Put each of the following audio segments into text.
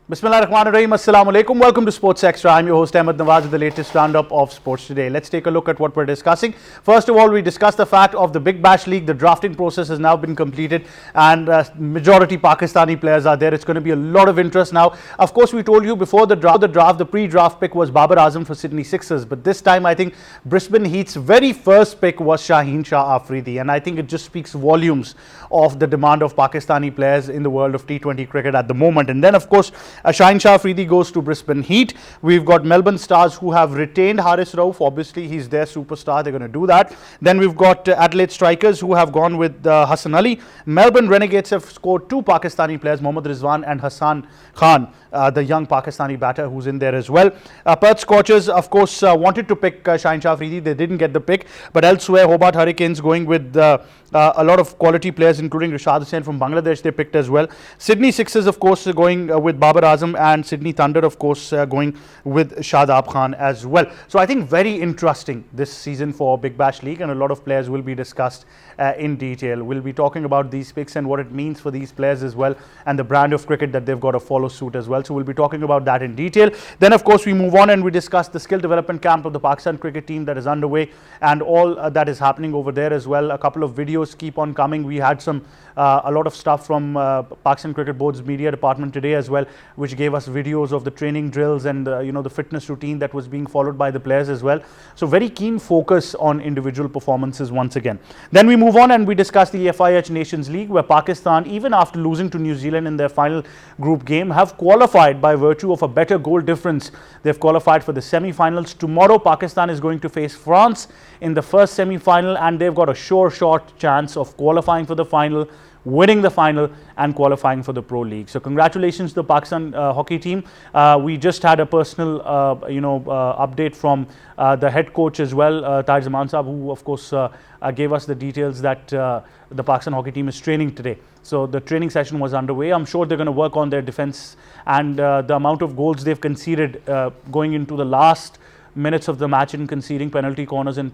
Bismillahirrahmanirrahim. Assalamu alaikum. Welcome to Sports Extra. I'm your host Ahmad Nawaz with the latest roundup of sports today. Let's take a look at what we're discussing. First of all, we discuss the fact of the Big Bash League. The drafting process has now been completed and majority Pakistani players are there. It's going to be a lot of interest now. Of course, we told you before the draft, the pre-draft pick was Babar Azam for Sydney Sixers. But this time, I think Brisbane Heat's very first pick was Shaheen Shah Afridi. And I think it just speaks volumes of the demand of Pakistani players in the world of T20 cricket at the moment. And then, of course, Shaheen Shah Afridi goes to Brisbane Heat. We've got Melbourne Stars who have retained Haris Rauf. Obviously, he's their superstar. They're going to do that. Then we've got Adelaide Strikers who have gone with Hassan Ali. Melbourne Renegades have scored two Pakistani players, Mohammad Rizwan and Hassan Khan, the young Pakistani batter who's in there as well. Perth Scorchers, of course, wanted to pick Shaheen Shah Afridi. They didn't get the pick. But elsewhere, Hobart Hurricanes going with a lot of quality players, including Rashad Hussain from Bangladesh, they picked as well. Sydney Sixers, of course, going with Babar Azam, and Sydney Thunder, of course, going with Shadab Khan as well. So I think very interesting this season for Big Bash League, and a lot of players will be discussed in detail. We'll be talking about these picks and what it means for these players as well, and the brand of cricket that they've got to follow suit as well. So we'll be talking about that in detail. Then, of course, we move on and we discuss the skill development camp of the Pakistan cricket team that is underway and all that is happening over there as well. A couple of videos keep on coming. We had a lot of stuff from Pakistan Cricket Board's media department today as well, which gave us videos of the training drills and the fitness routine that was being followed by the players as well. So very keen focus on individual performances once again. Then we move on and we discuss the FIH Nations League, where Pakistan, even after losing to New Zealand in their final group game, have qualified by virtue of a better goal difference. They've qualified for the semi-finals. Tomorrow, Pakistan is going to face France in the first semi-final, and they've got a sure shot chance of qualifying for the final, winning the final and qualifying for the Pro League. So congratulations to the Pakistan hockey team. We just had a personal update from the head coach as well, Taj Zaman Saab, who of course gave us the details that the Pakistan hockey team is training today. So the training session was underway. I'm sure they're going to work on their defense, and the amount of goals they've conceded going into the last minutes of the match and conceding penalty corners and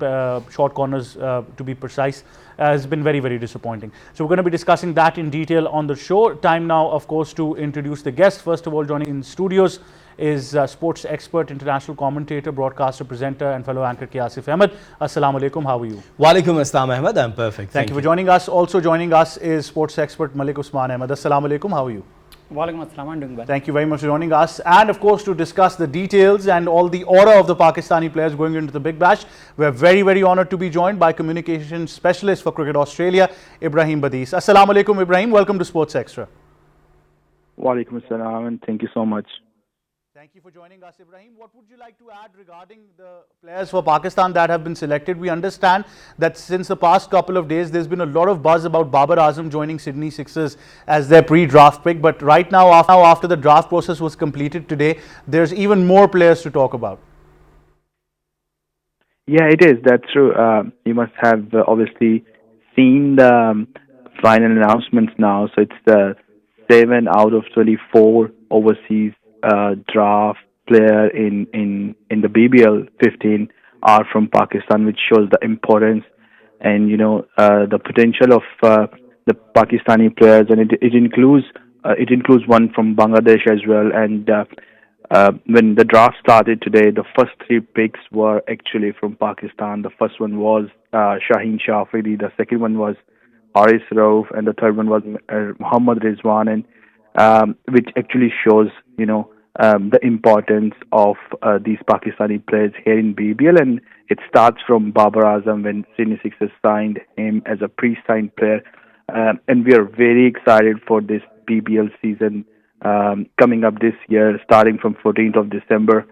short corners, to be precise, has been very, very disappointing. So we're going to be discussing that in detail on the show. Time now, of course, to introduce the guest. First of all, joining in studios is sports expert, international commentator, broadcaster, presenter and fellow anchor Asif Ahmad. Assalamu alaikum, how are you? Walaikum assalam Ahmad, I'm perfect. Thank you for joining us. Also joining us is sports expert Malik Usman Ahmad. Assalamu alaikum, how are you? Walaikum assalam, I'm doing well. Thank you very much for joining us, and of course to discuss the details and all the aura of the Pakistani players going into the Big Bash. We're very, very honoured to be joined by communications specialist for Cricket Australia, Ibrahim Badis. Assalamu alaikum, Ibrahim. Welcome to Sports Extra. Walaikum assalam, and thank you so much. Thank you for joining us, Ibrahim. What would you like to add regarding the players for Pakistan that have been selected? We understand that since the past couple of days, there's been a lot of buzz about Babar Azam joining Sydney Sixers as their pre-draft pick. But right now, after the draft process was completed today, there's even more players to talk about. Yeah, it is. That's true. You must have obviously seen the final announcements now. So it's the 7 out of 24 overseas draft player in the BBL 15 are from Pakistan, which shows the importance and the potential of the Pakistani players, and it includes one from Bangladesh as well. And when the draft started today, the first 3 picks were actually from Pakistan. The first one was Shaheen Shah Afridi, the second one was Haris Rauf, and the third one was Mohammad Rizwan, and which actually shows the importance of these Pakistani players here in BBL. And it starts from Babar Azam when Sydney Sixers signed him as a pre-signed player, and we are very excited for this BBL season coming up this year, starting from 14th of December.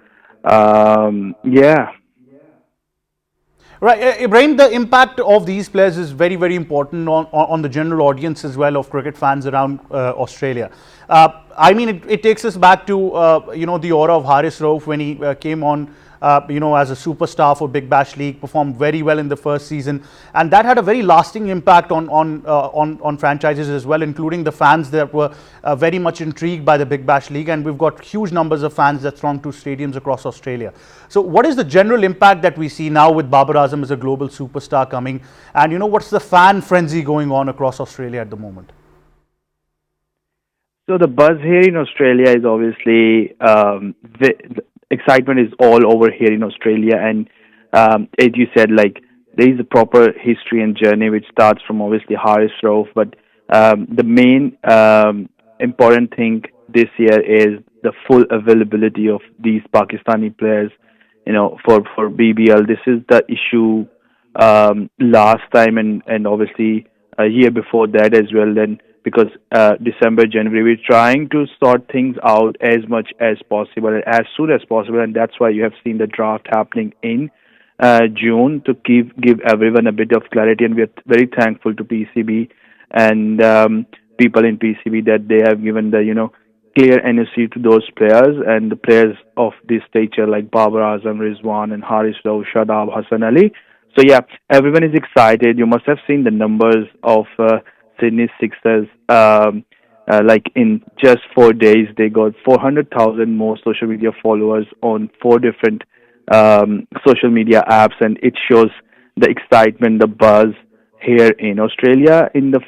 Right, Ibrahim, the impact of these players is very, very important on the general audience as well of cricket fans around Australia. I mean, it takes us back to the aura of Haris Rauf when he came on as a superstar for Big Bash League, performed very well in the first season, and that had a very lasting impact on franchises as well, including the fans that were very much intrigued by the Big Bash League, and we've got huge numbers of fans that throng to stadiums across Australia. So what is the general impact that we see now with Babar Azam as a global superstar coming, and what's the fan frenzy going on across Australia at the moment? So the buzz here in Australia is obviously the excitement is all over here in Australia, and as you said, like there is a proper history and journey which starts from obviously Haris Rauf, but the main important thing this year is the full availability of these Pakistani players. You know, for BBL, this is the issue last time, and obviously a year before that as well. Then because December, January, we're trying to sort things out as much as possible and as soon as possible, and that's why you have seen the draft happening in June to give everyone a bit of clarity. And we're very thankful to PCB and people in PCB that they have given the clear NOC to those players, and the players of this stature like Babar Azam, Rizwan, and Haris Rauf, Shadab, Hassan Ali. So yeah, everyone is excited. You must have seen the numbers of Sydney Sixers. Like in just 4 days, they got 400,000 more social media followers on 4 different social media apps, and it shows the excitement, the buzz here in Australia, in the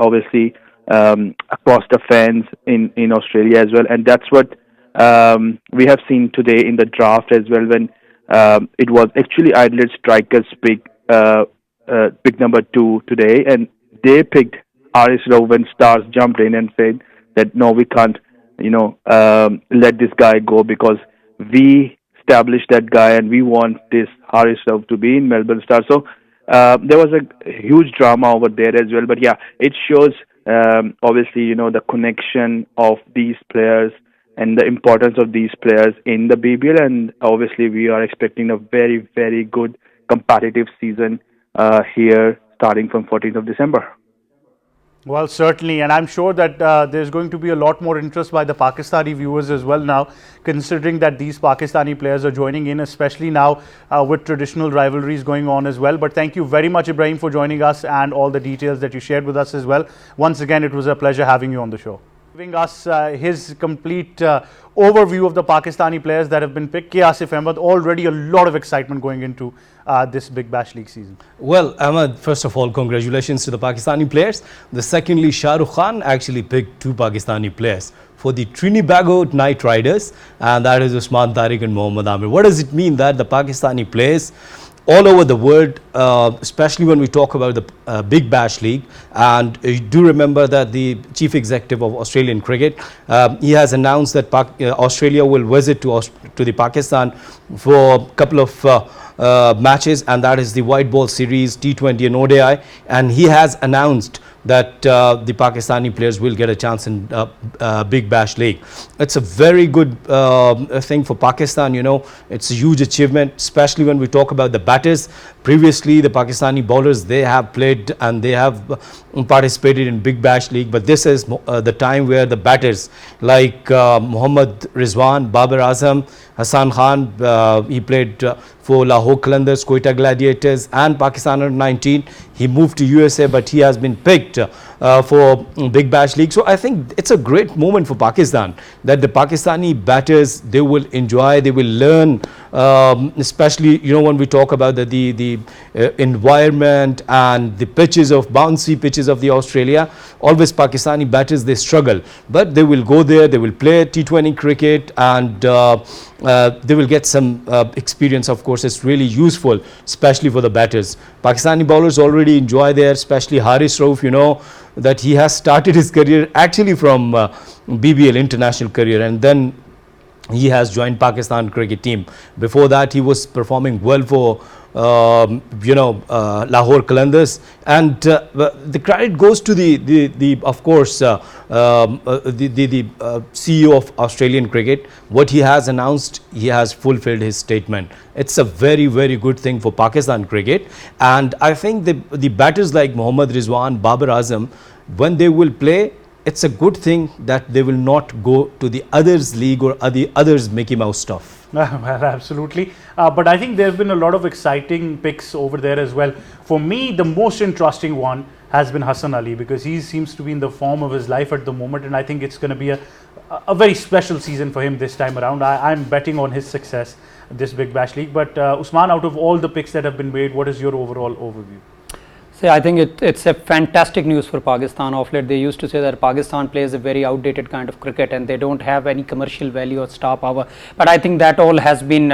obviously across the fans in Australia as well. And that's what we have seen today in the draft as well, when it was actually Adelaide Strikers pick number 2 today, and they picked Haris Rauf when Stars jumped in and said that no, we can't let this guy go because we established that guy and we want this Haris Rauf to be in Melbourne Stars. So there was a huge drama over there as well. But yeah, it shows obviously the connection of these players and the importance of these players in the BBL, and obviously we are expecting a very, very good competitive season here starting from 14th of December. Well, certainly, and I'm sure that there's going to be a lot more interest by the Pakistani viewers as well now, considering that these Pakistani players are joining in, especially now with traditional rivalries going on as well. But thank you very much, Ibrahim, for joining us and all the details that you shared with us as well. Once again, it was a pleasure having you on the show. Giving us his complete overview of the Pakistani players that have been picked. Asif Ahmad, already a lot of excitement going into this Big Bash League season. Well, Ahmad, first of all, congratulations to the Pakistani players. The secondly, Shah Rukh Khan actually picked 2 Pakistani players for the Trinbago Knight Riders, and that is Usman Tariq and Mohammad Amir. What does it mean that the Pakistani players all over the world, especially when we talk about the Big Bash League, and you do remember that the chief executive of Australian cricket, he has announced that Australia will visit to the Pakistan for a couple of matches, and that is the white ball series, T20 and ODI, and he has announced that the Pakistani players will get a chance in Big Bash League. It's a very good thing for Pakistan. It's a huge achievement, especially when we talk about the batters. Previously, the Pakistani bowlers, they have played and they have participated in Big Bash League, but this is the time where the batters like Mohammad Rizwan, Babar Azam, Hassan Khan, he played for Lahore Qalandars, Quetta Gladiators and Pakistan under 19. He moved to USA, but he has been picked for Big Bash League. So I think it's a great moment for Pakistan, that the Pakistani batters, they will enjoy, they will learn, especially when we talk about the environment and the bouncy pitches of the Australia. Always Pakistani batters, they struggle, but they will go there, they will play T20 cricket, and they will get some experience. Of course, it's really useful, especially for the batters. Pakistani bowlers already enjoy there, especially Haris Rauf, that he has started his career actually from BBL international career, and then he has joined Pakistan cricket team. Before that, he was performing well for Lahore Qalandars, and the credit goes to the of course the CEO of Australian cricket. What he has announced, he has fulfilled his statement. It's a very, very good thing for Pakistan cricket, and I think the batters like Mohammad Rizwan, Babar Azam, when they will play, it's a good thing that they will not go to the others league or the others Mickey Mouse stuff. Well, absolutely. But I think there have been a lot of exciting picks over there as well. For me, the most interesting one has been Hassan Ali, because he seems to be in the form of his life at the moment, and I think it's going to be a very special season for him this time around. I'm betting on his success this Big Bash League. But Usman, out of all the picks that have been made, what is your overall overview? See, I think it's a fantastic news for Pakistan. Of late, they used to say that Pakistan plays a very outdated kind of cricket and they don't have any commercial value or star power. But I think that all has been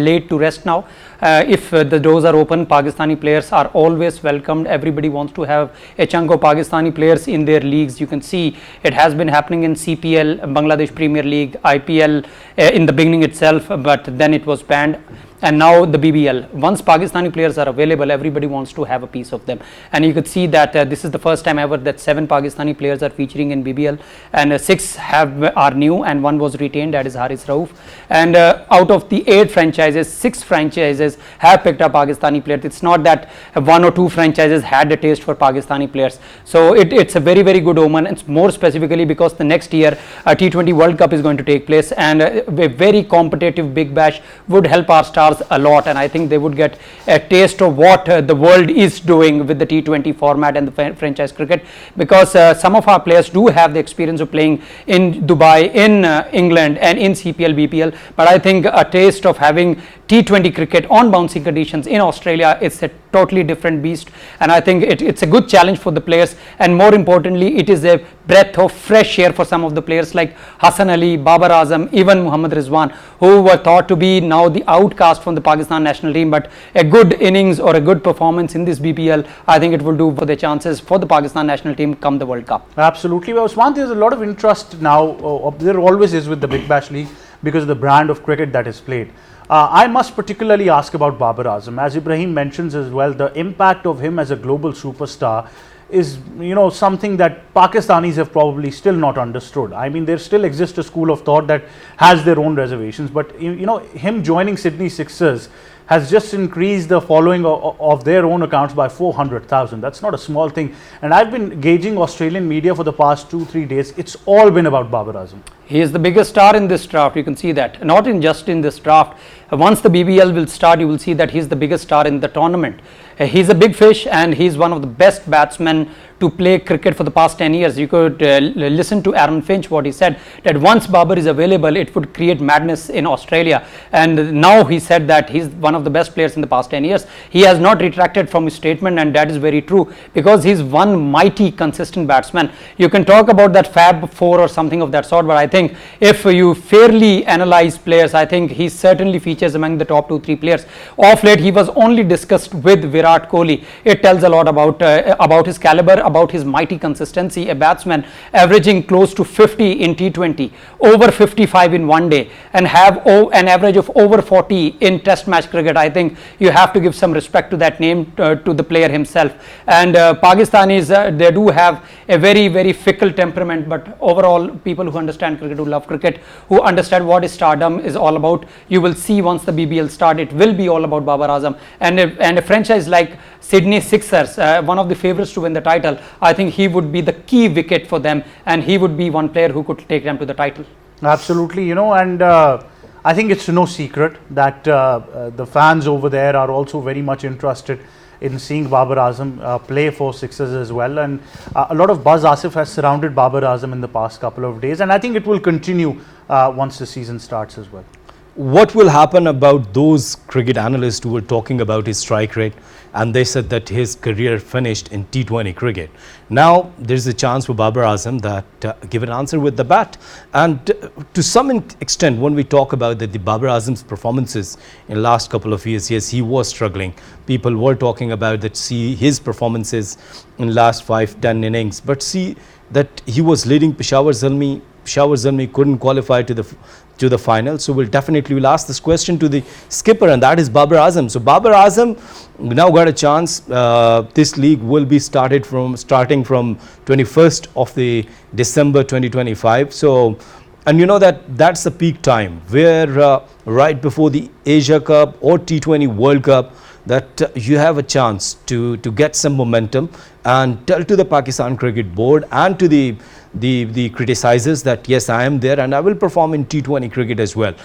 laid to rest now. If the doors are open, Pakistani players are always welcomed. Everybody wants to have a chunk of Pakistani players in their leagues. You can see it has been happening in CPL, Bangladesh Premier League, IPL in the beginning itself, but then it was banned. And now the BBL. Once Pakistani players are available, everybody wants to have a piece of them. And you could see that this is the first time ever that 7 Pakistani players are featuring in BBL, and 6 are new and 1 was retained, that is Haris Rauf. And out of the 8 franchises, 6 franchises have picked up Pakistani players. It's not that 1 or 2 franchises had a taste for Pakistani players. So it's a very, very good omen. It's more specifically because the next year a T20 World Cup is going to take place, and a very competitive Big Bash would help our stars a lot, and I think they would get a taste of what the world is doing with the T20 format and the franchise cricket, because some of our players do have the experience of playing in Dubai, in England and in CPL, BPL, but I think a taste of having T20 cricket on bouncing conditions in Australia, it's a totally different beast, and I think it's a good challenge for the players, and more importantly it is a breath of fresh air for some of the players like Hassan Ali, Babar Azam, even Muhammad Rizwan, who were thought to be now the outcast from the Pakistan national team. But a good innings or a good performance in this BPL, I think it will do for the chances for the Pakistan national team come the World Cup. Absolutely. Well, Usman, there's a lot of interest now, there always is with the Big Bash League because of the brand of cricket that is played. I must particularly ask about Babar Azam. As Ibrahim mentions as well, the impact of him as a global superstar is, something that Pakistanis have probably still not understood. I mean, there still exists a school of thought that has their own reservations, but him joining Sydney Sixers has just increased the following of their own accounts by 400,000. That's not a small thing. And I've been gauging Australian media for the past 2-3 days. It's all been about Babar Azam. He is the biggest star in this draft. You can see that. Not just in this draft. Once the BBL will start, you will see that he's the biggest star in the tournament. He's a big fish, and he's one of the best batsmen to play cricket for the past 10 years. You could listen to Aaron Finch, what he said, that once Babar is available, it would create madness in Australia. And now he said that he's one of the best players in the past 10 years. He has not retracted from his statement, and that is very true, because he's one mighty consistent batsman. You can talk about that Fab 4 or something of that sort, but I think if you fairly analyze players, I think he certainly features among the top 2-3 players. Of late, he was only discussed with Virat Kohli. It tells a lot about his caliber, about his mighty consistency. A batsman averaging close to 50 in T20, over 55 in one day, and have an average of over 40 in test match cricket. I think you have to give some respect to that name, to the player himself. And Pakistanis, they do have a very, very fickle temperament, but overall people who understand cricket, who love cricket, who understand what is stardom is all about, you will see once the BBL start, it will be all about Babar Azam. And a franchise like Sydney Sixers, one of the favourites to win the title, I think he would be the key wicket for them, and he would be one player who could take them to the title. Absolutely, and I think it's no secret that the fans over there are also very much interested in seeing Babar Azam play for Sixers as well, and a lot of buzz, Asif, has surrounded Babar Azam in the past couple of days, and I think it will continue once the season starts as well. What will happen about those cricket analysts who were talking about his strike rate, and they said that his career finished in T20 cricket? Now there's a chance for Babar Azam that give an answer with the bat. And to some extent, when we talk about that the Babar Azam's performances in last couple of years, yes, he was struggling. People were talking about that, see his performances in last 5-10 innings, but see that he was leading Peshawar Zalmi couldn't qualify to the final. So we'll ask this question to the skipper, and that is Babar Azam. So Babar Azam now got a chance. This league will be starting from 21st of the December 2025. So, and you know that's the peak time where right before the Asia Cup or T20 World Cup, that you have a chance to get some momentum and tell to the Pakistan Cricket Board and to the criticizers that yes, I am there and I will perform in T20 cricket as well.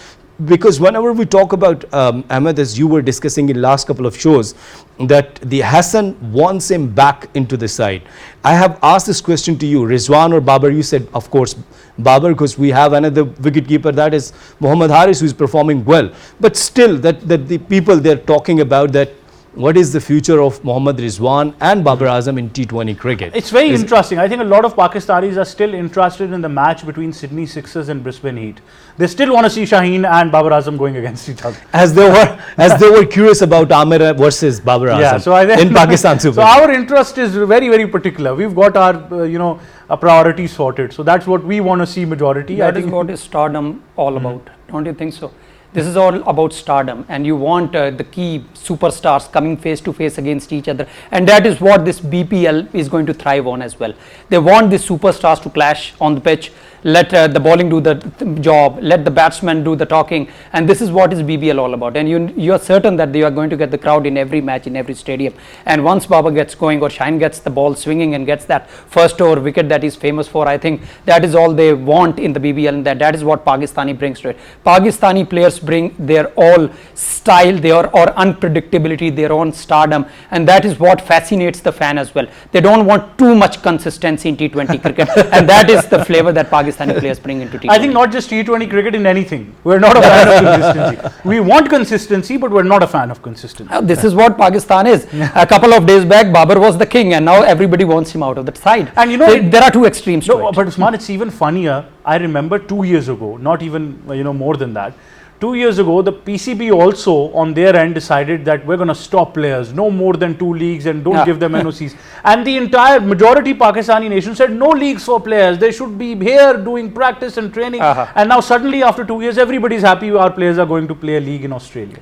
Because whenever we talk about Ahmad, as you were discussing in last couple of shows, that the Hassan wants him back into the side. I have asked this question to you, Rizwan or Babar. You said, of course, Babar, because we have another wicketkeeper, that is Mohammad Haris, who is performing well. But still, that the people they're talking about that what is the future of Mohammad Rizwan and Babar Azam in T20 cricket? It's very interesting. I think a lot of Pakistanis are still interested in the match between Sydney Sixers and Brisbane Heat. They still want to see Shaheen and Babar Azam going against each other. As they were curious about Amir versus Babar Azam so I think in Pakistan Super So League. our interest is very, very particular. We've got our, our priorities sorted. So that's what we want to see majority. That is what is stardom all about. Don't you think so? This is all about stardom, and you want the key superstars coming face to face against each other, and that is what this BPL is going to thrive on as well. They want these superstars to clash on the pitch, let the bowling do the job, let the batsmen do the talking, and this is what is BBL all about. And you are certain that you are going to get the crowd in every match, in every stadium. And once Baba gets going, or Shaheen gets the ball swinging and gets that first over wicket that he's famous for, I think that is all they want in the BBL, and that is what Pakistani brings to it. Pakistani players bring their all style, their or unpredictability, their own stardom, and that is what fascinates the fan as well. They don't want too much consistency in T20 cricket, and that is the flavor that Pakistani players bring into T20. I think not just T20 cricket, in anything. We're not a fan of consistency. We want consistency, but we're not a fan of consistency. This is what Pakistan is. A couple of days back, Babar was the king, and now everybody wants him out of that side. And there are two extremes to it. But Usman, it's even funnier. I remember 2 years ago, not even more than that. 2 years ago, the PCB also on their end decided that we're going to stop players, no more than 2 leagues, and don't give them NOCs. And the entire majority Pakistani nation said no leagues for players. They should be here doing practice and training. And now suddenly after 2 years, everybody's happy our players are going to play a league in Australia.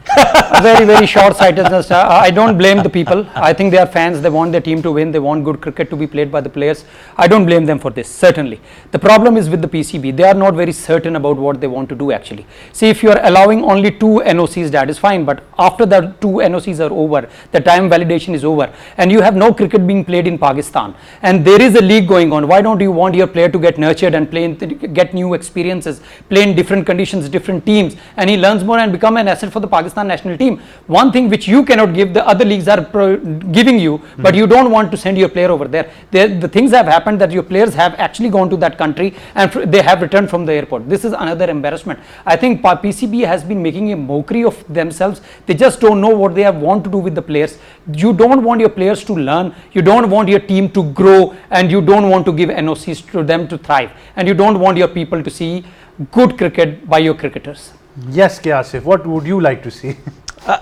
Very, very short-sightedness. I don't blame the people. I think they are fans. They want their team to win. They want good cricket to be played by the players. I don't blame them for this, certainly. The problem is with the PCB. They are not very certain about what they want to do actually. See, if you are allowing only 2 NOCs, that is fine, but after that 2 NOCs are over, the time validation is over, and you have no cricket being played in Pakistan, and there is a league going on, why don't you want your player to get nurtured and get new experiences, play in different conditions, different teams, and he learns more and become an asset for the Pakistan national team? One thing which you cannot give, the other leagues are giving you, but you don't want to send your player over there. The things have happened that your players have actually gone to that country and they have returned from the airport. This is another embarrassment. I think PCB has been making a mockery of themselves. They just don't know what they want to do with the players. You don't want your players to learn, you don't want your team to grow, and you don't want to give NOCs to them to thrive, and you don't want your people to see good cricket by your cricketers. Yes, Asif, what would you like to see?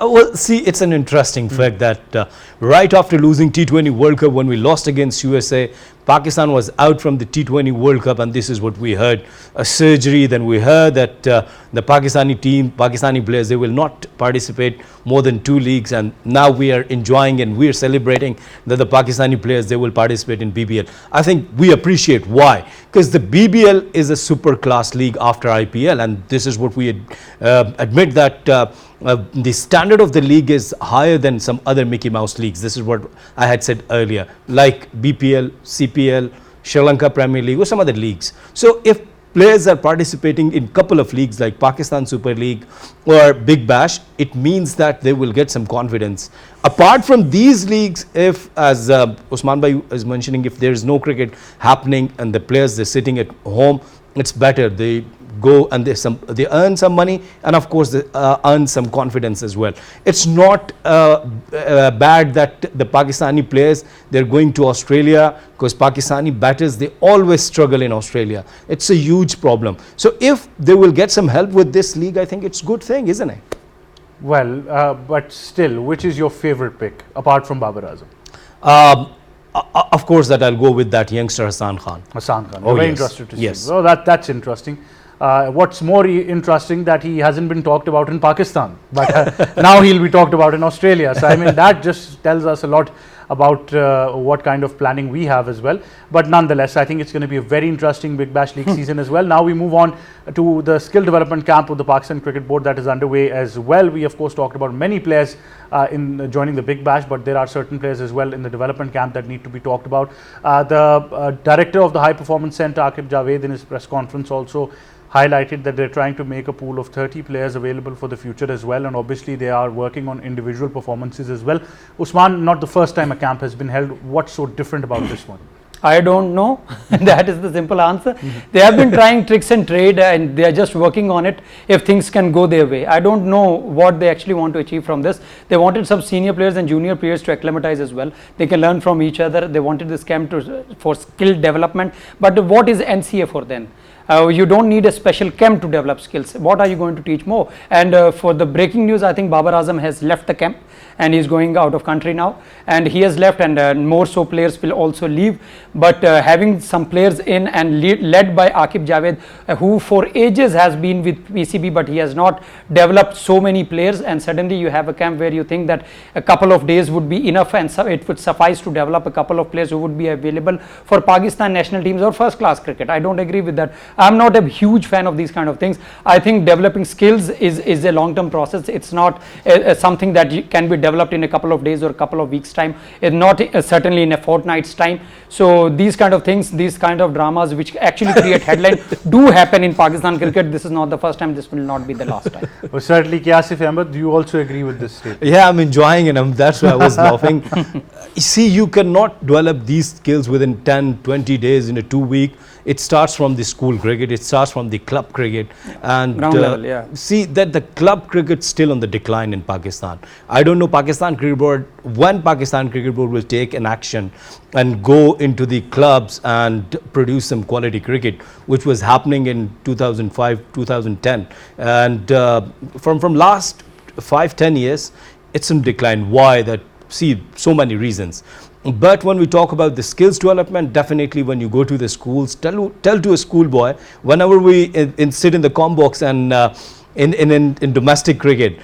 Well, see, it's an interesting fact that right after losing T20 World Cup, when we lost against USA, Pakistan was out from the T20 World Cup, and this is what we heard, a surgery. Then we heard that the Pakistani team, Pakistani players, they will not participate more than 2 leagues, and now we are enjoying and we are celebrating that the Pakistani players, they will participate in BBL. I think we appreciate why, because the BBL is a super class league after IPL, and this is what we admit that the standard of the league is higher than some other Mickey Mouse leagues. This is what I had said earlier, like BPL, CPL, Sri Lanka Premier League, or some other leagues. So if players are participating in couple of leagues like Pakistan Super League or Big Bash, it means that they will get some confidence. Apart from these leagues, if, as Usman Bhai is mentioning, if there is no cricket happening and the players, they're sitting at home, it's better. They go and they earn some money, and of course they earn some confidence as well. It's not bad that the Pakistani players, they're going to Australia, because Pakistani batters, they always struggle in Australia. It's a huge problem. So if they will get some help with this league, I think it's a good thing, isn't it? Well, but still, which is your favorite pick apart from Babar Azam? Of course that I'll go with that youngster Hassan Khan. Hassan Khan. Oh, Very yes. interested to see. Yes. Well, that's interesting. What's more interesting that he hasn't been talked about in Pakistan, but now he'll be talked about in Australia. So I mean that just tells us a lot about what kind of planning we have as well. But nonetheless, I think it's going to be a very interesting Big Bash League season as well. Now we move on to the skill development camp of the Pakistan Cricket Board that is underway as well. We of course talked about many players in joining the Big Bash, but there are certain players as well in the development camp that need to be talked about. The director of the High Performance Centre, Akib Javed, in his press conference also highlighted that they're trying to make a pool of 30 players available for the future as well, and obviously they are working on individual performances as well. Usman, not the first time a camp has been held. What's so different about this one? I don't know. That is the simple answer. They have been trying tricks and trade, and they are just working on it if things can go their way. I don't know what they actually want to achieve from this. They wanted some senior players and junior players to acclimatize as well. They can learn from each other. They wanted this camp for skill development. But what is NCA for then? You don't need a special camp to develop skills. What are you going to teach more? And for the breaking news, I think Babar Azam has left the camp and he's going out of country now, and he has left, and more so players will also leave. But having some players in and led by Akib Javed, who for ages has been with PCB, but he has not developed so many players, and suddenly you have a camp where you think that a couple of days would be enough and it would suffice to develop a couple of players who would be available for Pakistan national teams or first class cricket. I don't agree with that. I'm not a huge fan of these kind of things. I think developing skills is a long term process. It's not something that can be developed in a couple of days or a couple of weeks time. It's not certainly in a fortnight's time. So these kind of things, these kind of dramas which actually create headline do happen in Pakistan cricket. This is not the first time, this will not be the last time. Well, certainly, Asif Ahmad, do you also agree with this statement? Yeah, I'm enjoying it. That's why I was laughing. See, you cannot develop these skills within 10, 20 days in a 2 week. It starts from the school cricket, it starts from the club cricket, and ground level, yeah. See that the club cricket still on the decline in Pakistan. I don't know Pakistan Cricket Board, when Pakistan Cricket Board will take an action and go into the clubs and produce some quality cricket, which was happening in 2005, 2010, and from last 5-10 years, it's in decline. Why? That, see, so many reasons. But when we talk about the skills development, definitely when you go to the schools, tell to a schoolboy, whenever we sit in the comm box and in domestic cricket,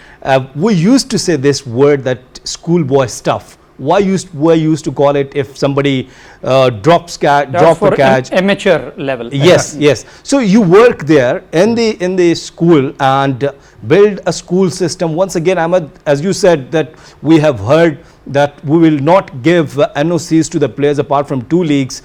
we used to say this word, that schoolboy stuff. Why used to call it if somebody drops a catch? Amateur level. Yes, yes. So you work there in the school and build a school system. Once again, Ahmad, as you said, that we have heard that we will not give NOCs to the players apart from 2 leagues.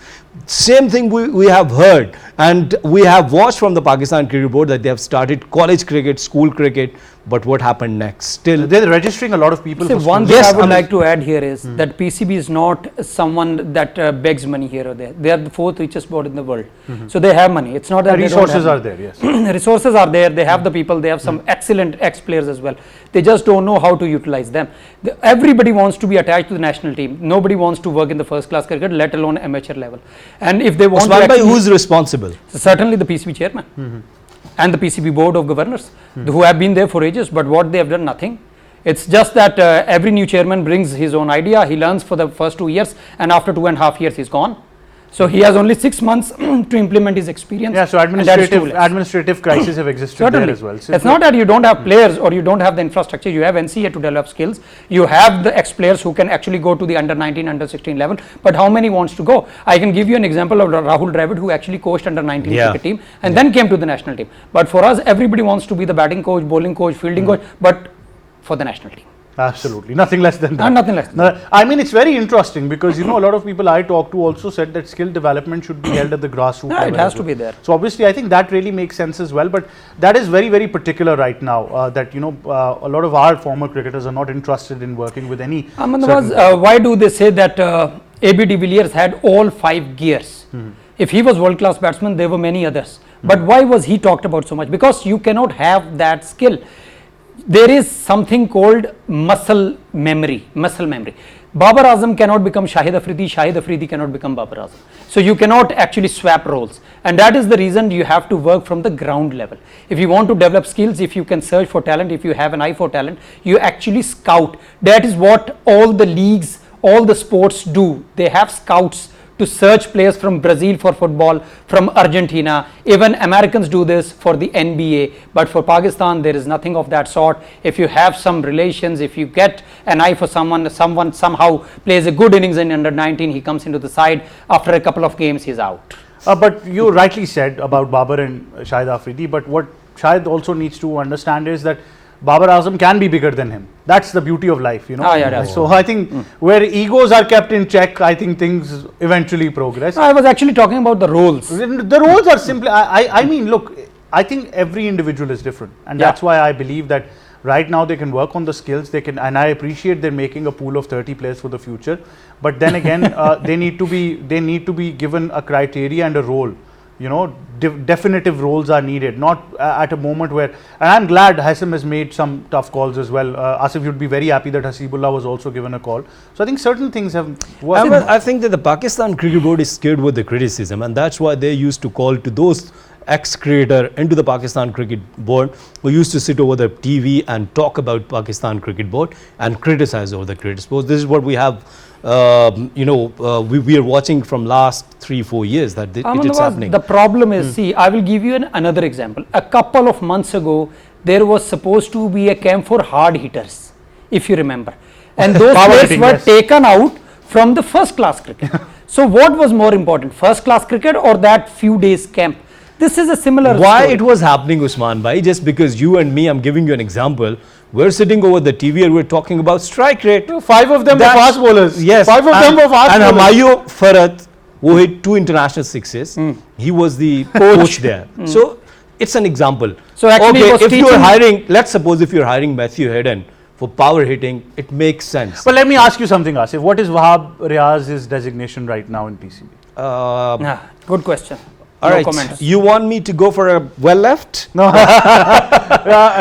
Same thing we have heard, and we have watched from the Pakistan Cricket Board that they have started college cricket, school cricket, but what happened next? Still they're registering a lot of people. So one thing I would like to add here is that PCB is not someone that begs money here or there. They are the 4th richest board in the world. So they have money. It's not that the resources are there, yes. Resources are there. They have the people. They have some excellent ex-players as well. They just don't know how to utilize them. Everybody wants to be attached to the national team. Nobody wants to work in the first class cricket, let alone amateur level. And if they want to who's responsible? Certainly the PCB chairman and the PCB board of governors who have been there for ages, but what they have done, nothing. It's just that every new chairman brings his own idea. He learns for the first 2 years, and after 2.5 years he's gone. So he has only 6 months to implement his experience. Yeah, so administrative crises have existed there as well. So it's not that you don't have players or you don't have the infrastructure. You have NCA to develop skills. You have the ex-players who can actually go to the under 19, under 16 level. But how many wants to go? I can give you an example of Rahul Dravid, who actually coached under 19 cricket team and then came to the national team. But for us, everybody wants to be the batting coach, bowling coach, fielding coach, but for the national team. Absolutely, nothing less than that. Nothing less than that. I mean, it's very interesting because, you know, a lot of people I talked to also said that skill development should be held at the grassroots level. It has to be there. So obviously, I think that really makes sense as well. But that is very, very particular right now. That, you know, a lot of our former cricketers are not interested in working with any. Nawaz, why do they say that AB de Villiers had all 5 gears? If he was world class batsman, there were many others. But why was he talked about so much? Because you cannot have that skill. There is something called muscle memory. Babar Azam cannot become Shahid Afridi, Shahid Afridi cannot become Babar Azam. So you cannot actually swap roles, and that is the reason you have to work from the ground level. If you want to develop skills, if you can search for talent, if you have an eye for talent, you actually scout. That is what all the leagues, all the sports do. They have scouts to search players from Brazil for football, from Argentina. Even Americans do this for the NBA. But for Pakistan, there is nothing of that sort. If you have some relations, if you get an eye for someone somehow plays a good innings in under 19, he comes into the side. After a couple of games, he's out. But you rightly said about Babar and Shahid Afridi. But what Shahid also needs to understand is that Babar Azam can be bigger than him. That's the beauty of life, you know. So I think where egos are kept in check, I think things eventually progress. I was actually talking about the roles. The roles are simply, I mean, look, I think every individual is different. And that's why I believe that Right now, they can work on the skills. They can, and I appreciate they're making a pool of 30 players for the future. But then again, they need to be given a criteria and a role. You know, definitive roles are needed, not at a moment where. And I'm glad Hassim has made some tough calls as well. Asif, you'd be very happy that Hasibullah was also given a call. So I think certain things have worked. I think that the Pakistan Cricket Board is scared with the criticism, and that's why they used to call to those ex-cricketer into the Pakistan Cricket Board who used to sit over the TV and talk about Pakistan Cricket Board and criticize over the cricket sports. This is what we have. We are watching from last 3-4 years that it is happening. The problem is, see, I will give you another example. A couple of months ago, there was supposed to be a camp for hard hitters, if you remember. And those players were taken out from the first class cricket. So what was more important, first class cricket or that few days camp? This is a similar Why story. it was happening, Usman bhai, just because you and me, I'm giving you an example. We're sitting over the TV and we're talking about strike rate. 5 of them were fast bowlers. Yes. 5 of them were fast bowlers. And Hamayu Farhat, who hit 2 international sixes, he was the coach there. So it's an example. So actually, okay, if you're hiring, let's suppose if you're hiring Matthew Hayden for power hitting, it makes sense. But let me ask you something, Asif. What is Wahab Riaz's designation right now in PCB? Good question. All right, comments. you want me to go for a well left? No,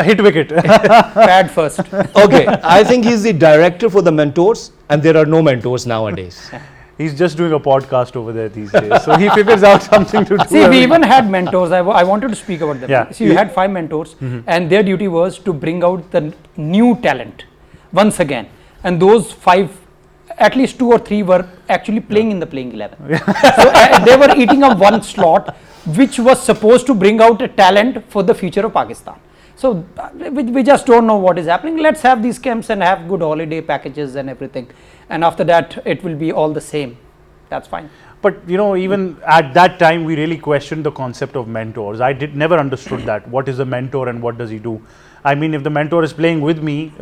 hit wicket. Pad first. Okay, I think he's the director for the mentors, and there are no mentors nowadays. He's just doing a podcast over there these days, so he figures out something to do. See, we even had mentors. I wanted to speak about them. Yeah. See, we had 5 mentors, and their duty was to bring out the new talent once again. And those 5, at least 2 or 3 were actually playing in the playing 11. So they were eating up one slot, which was supposed to bring out a talent for the future of Pakistan. So we just don't know what is happening. Let's have these camps and have good holiday packages and everything. And after that, it will be all the same. That's fine. But you know, even at that time, we really questioned the concept of mentors. I never understood that. What is a mentor and what does he do? I mean, if the mentor is playing with me,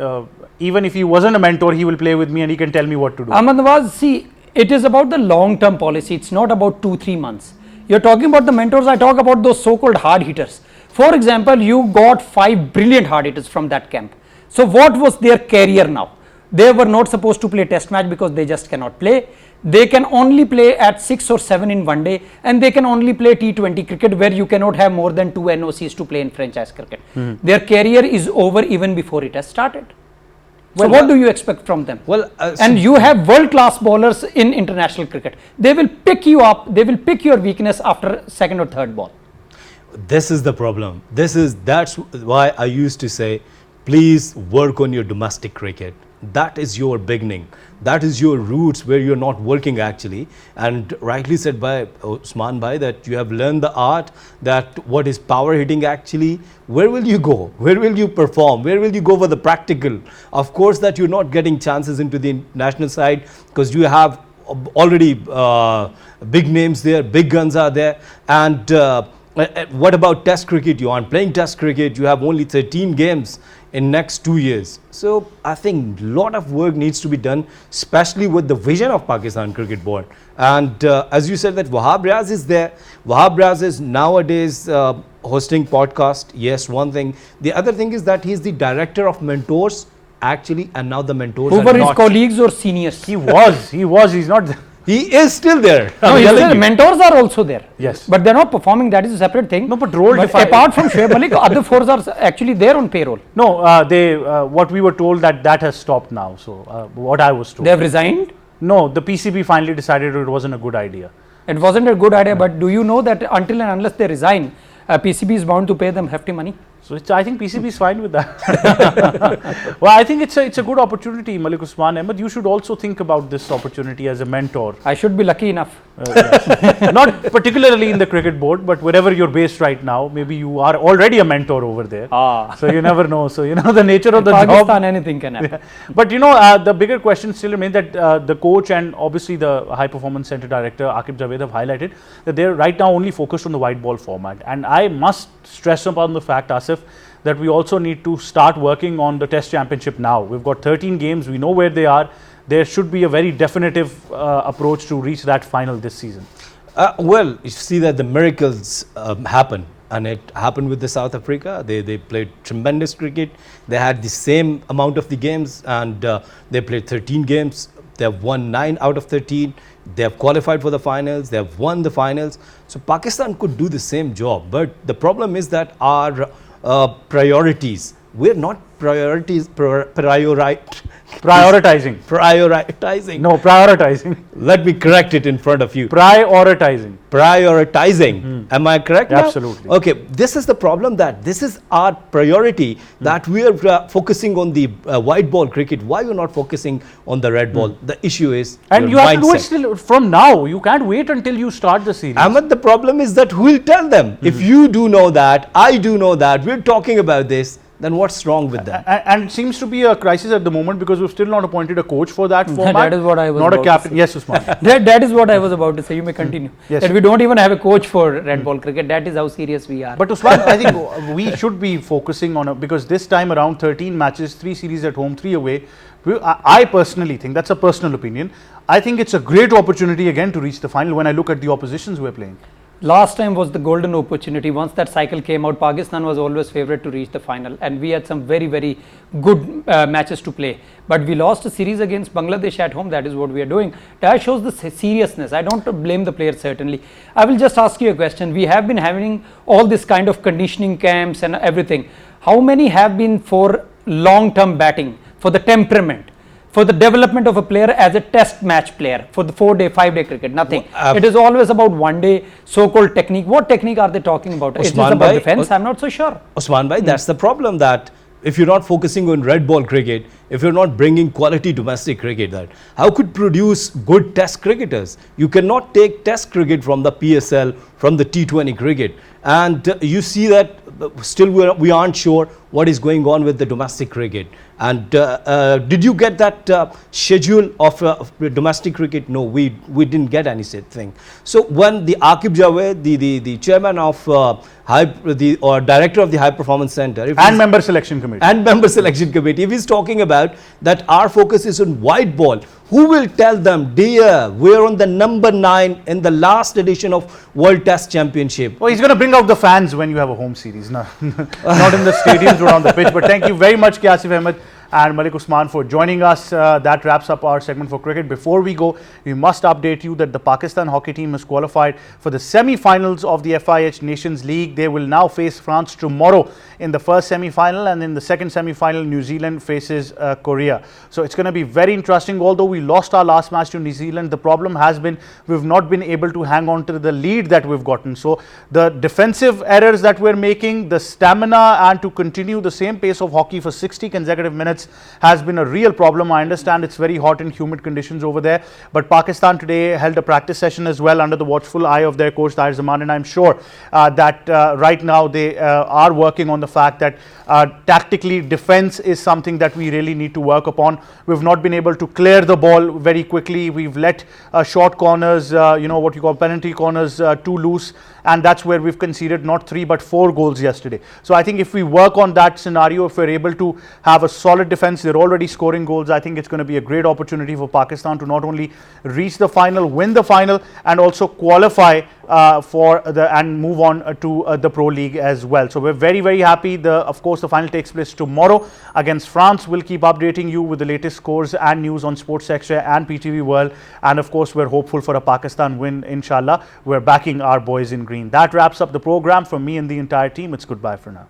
even if he wasn't a mentor, he will play with me and he can tell me what to do. Ahmad Nawaz, see, it is about the long-term policy. It's not about 2-3 months. You're talking about the mentors. I talk about those so-called hard hitters. For example, you got 5 brilliant hard hitters from that camp. So what was their career now? They were not supposed to play test match because they just cannot play. They can only play at 6 or 7 in one day, and they can only play T20 cricket where you cannot have more than 2 NOCs to play in franchise cricket. Their career is over even before it has started. So what do you expect from them? Well, and you have world-class bowlers in international cricket. They will pick you up. They will pick your weakness after 2nd or 3rd ball. This is the problem. That's why I used to say, please work on your domestic cricket. That is your beginning. That is your roots where you're not working actually. And rightly said by Usman bhai that you have learned the art, that what is power hitting actually. Where will you go? Where will you perform? Where will you go for the practical? Of course that you're not getting chances into the national side because you have already big names there, big guns are there. And what about test cricket? You aren't playing test cricket. You have only 13 games in next 2 years. So I think a lot of work needs to be done, especially with the vision of Pakistan Cricket Board. And as you said that Wahab Riaz is there. Wahab Riaz is nowadays hosting podcast. Yes, one thing. The other thing is that he's the director of mentors actually, and now the mentors Who are were not. his colleagues or seniors? He was, he's not. He is still there. No, I'm telling the you. mentors are also there. Yes. But they're not performing. That is a separate thing. No, but role defined. Apart from Shoaib Malik, other 4s are actually there on payroll. No, what we were told that has stopped now. So what I was told. They have resigned. No, the PCB finally decided it wasn't a good idea. It wasn't a good idea, but do you know that until and unless they resign, PCB is bound to pay them hefty money? So I think PCB is fine with that. Well, I think it's a good opportunity, Malik Usman Ahmad. You should also think about this opportunity as a mentor. I should be lucky enough. Yes. Not particularly in the cricket board, but wherever you're based right now, maybe you are already a mentor over there. So you never know. So you know the nature of the Pakistan, job. anything can happen. Yeah. But you know, the bigger question still remains that the coach and obviously the high performance center director Aqib Javed have highlighted that they're right now only focused on the white ball format. And I must stress upon the fact, Asif, that we also need to start working on the Test Championship now. We've got 13 games. We know where they are. There should be a very definitive approach to reach that final this season. Well, you see that the miracles happen and it happened with the South Africa. They played tremendous cricket. They had the same amount of the games, and they played 13 games. They have won 9 out of 13. They have qualified for the finals. They have won the finals. So Pakistan could do the same job. But the problem is that our priorities, we're not prioritizing. No, prioritizing. Let me correct it in front of you. Prioritizing. Am I correct now? Absolutely. Okay, this is the problem, that this is our priority, that we are focusing on the white ball cricket. Why you're not focusing on the red ball? The issue is And you your have to do it mindset. still from now. You can't wait until you start the series. Ahmad, the problem is that who will tell them? If you do know that, I do know that, we're talking about this, then what's wrong with them? And it seems to be a crisis at the moment because we've still not appointed a coach for that format. That is what I was not about a to captain. say. Yes, Usman. That is what I was about to say. You may continue. Yes. That we don't even have a coach for red ball cricket. That is how serious we are. But Usman, I think we should be focusing on because this time around 13 matches, 3 series at home, 3 away. I personally think, that's a personal opinion, I think it's a great opportunity again to reach the final when I look at the oppositions we're playing. Last time was the golden opportunity. Once that cycle came out, Pakistan was always favourite to reach the final, and we had some very, very good matches to play. But we lost a series against Bangladesh at home. That is what we are doing. That shows the seriousness. I don't blame the players, certainly. I will just ask you a question. We have been having all this kind of conditioning camps and everything. How many have been for long-term batting, for the temperament, for the development of a player as a test match player, for the 4-day, 5-day cricket? Nothing. It is always about 1-day so-called technique. What technique are they talking about? It is about defense. I'm not so sure. Osman bhai, that's the problem, that if you're not focusing on red ball cricket, if you're not bringing quality domestic cricket, that how could produce good test cricketers? You cannot take test cricket from the PSL, from the T20 cricket, and you see that still we aren't sure what is going on with the domestic cricket. And did you get that schedule of domestic cricket? No, we didn't get any such thing. So when the Aqib Javed, the chairman of director of the High Performance Center, and member selection committee, if he's talking about that our focus is on white ball, who will tell them, dear, we're on the number 9 in the last edition of World Test Championship? Oh, he's going to bring out the fans when you have a home series, no, not in the stadiums or on the pitch. But thank you very much, Asif Ahmad and Malik Usman, for joining us. That wraps up our segment for cricket. Before we go, we must update you that the Pakistan hockey team has qualified for the semi-finals of the FIH Nations League. They will now face France tomorrow in the first semi-final, and in the second semi-final, New Zealand faces Korea. So it's going to be very interesting. Although we lost our last match to New Zealand, the problem has been we've not been able to hang on to the lead that we've gotten. So the defensive errors that we're making, the stamina, and to continue the same pace of hockey for 60 consecutive minutes has been a real problem. I understand it's very hot and humid conditions over there, but Pakistan today held a practice session as well under the watchful eye of their coach Tahir Zaman, and I'm sure that right now they are working on the fact that tactically defense is something that we really need to work upon. We've not been able to clear the ball very quickly. We've let short corners, what you call penalty corners, too loose, and that's where we've conceded not 3 but 4 goals yesterday. So I think if we work on that scenario, if we're able to have a solid defense, they're already scoring goals, I think it's going to be a great opportunity for Pakistan to not only reach the final, win the final, and also qualify and move on to the Pro League as well. So we're very, very happy. Of course, the final takes place tomorrow against France. We'll keep updating you with the latest scores and news on Sports Extra and PTV World. And of course, we're hopeful for a Pakistan win, inshallah. We're backing our boys in green. That wraps up the program. From me and the entire team, it's goodbye for now.